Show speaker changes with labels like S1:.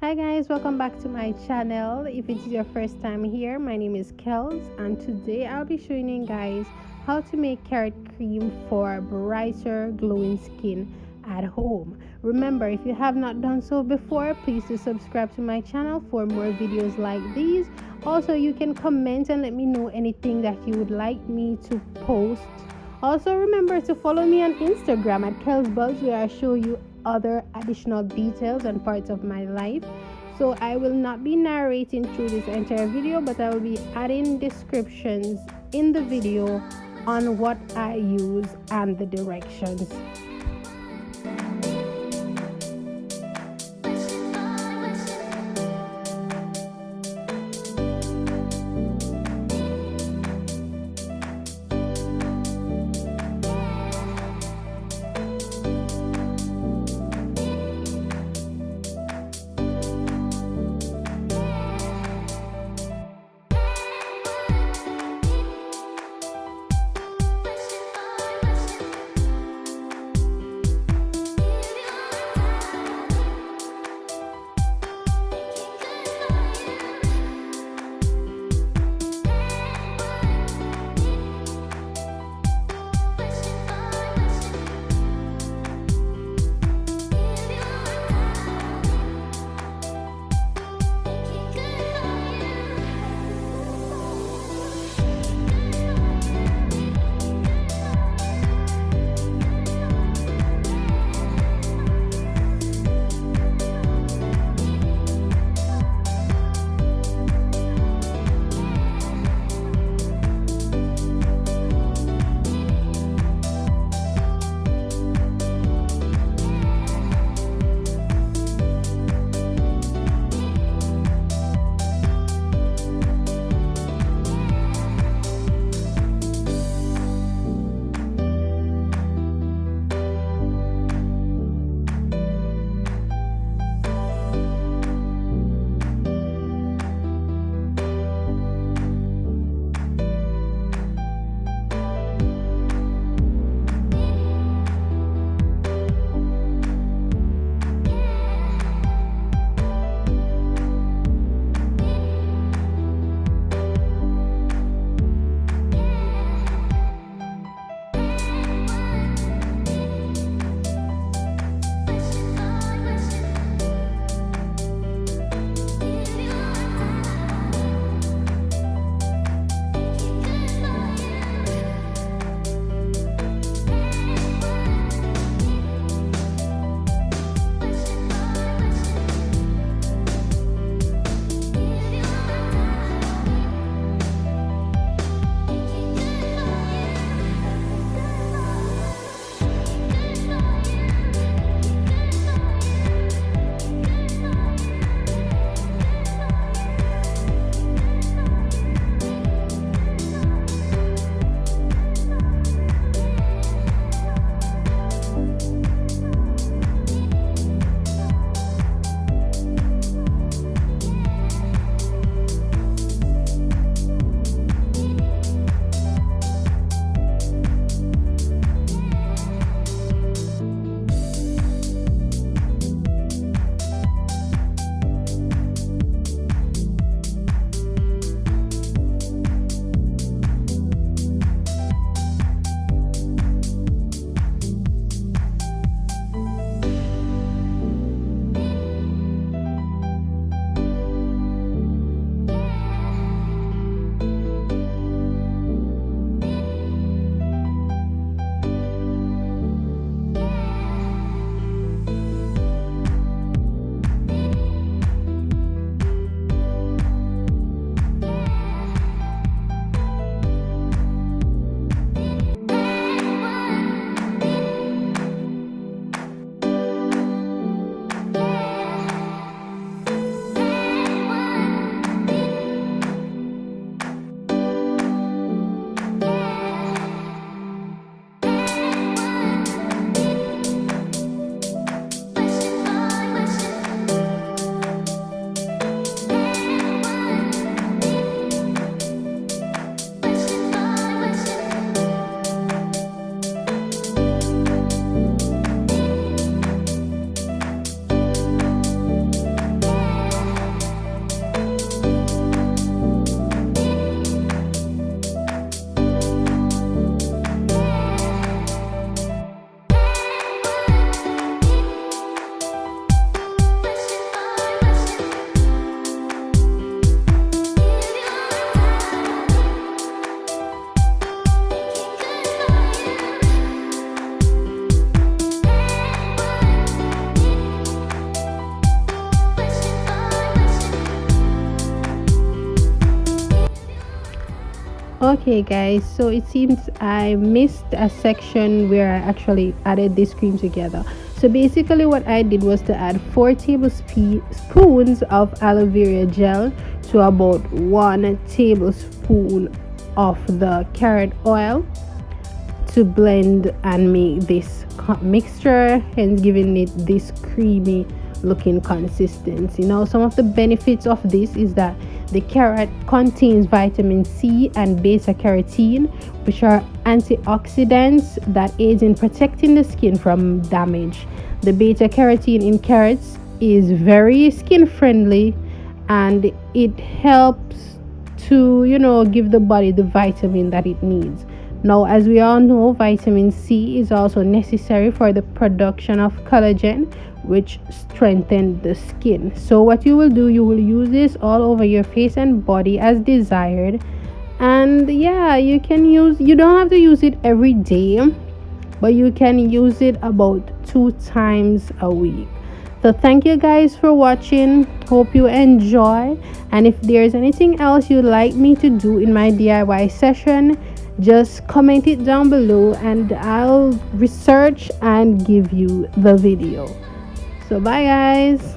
S1: Hi guys, welcome back to my channel. If it is your first time here, my name is Kellz and today I'll be showing you guys how to make carrot cream for brighter glowing skin at home. Remember, if you have not done so before, please do subscribe to my channel for more videos like these. Also, you can comment and let me know anything that you would like me to post. Also, remember to follow me on Instagram at Kellz where I show you other additional details and parts of my life. So I will not be narrating through this entire video, but I will be adding descriptions in the video on what I use and the directions. Okay guys, so it seems I missed a section where I actually added this cream together. So basically what I did was to add 4 tablespoons of aloe vera gel to about 1 tablespoon of the carrot oil to blend and make this mixture, hence giving it this creamy looking consistency. Now some of the benefits of this is that the carrot contains vitamin C and beta carotene, which are antioxidants that aids in protecting the skin from damage. The beta carotene in carrots is very skin friendly, and it helps to give the body the vitamin that it needs. Now, as we all know, vitamin C is also necessary for the production of collagen, which strengthens the skin. So what you will do, you will use this all over your face and body as desired. And yeah, you don't have to use it every day, but you can use it about 2 times a week. So thank you guys for watching. Hope you enjoy, and if there's anything else you'd like me to do in my DIY session, just comment it down below and I'll research and give you the video. So bye guys.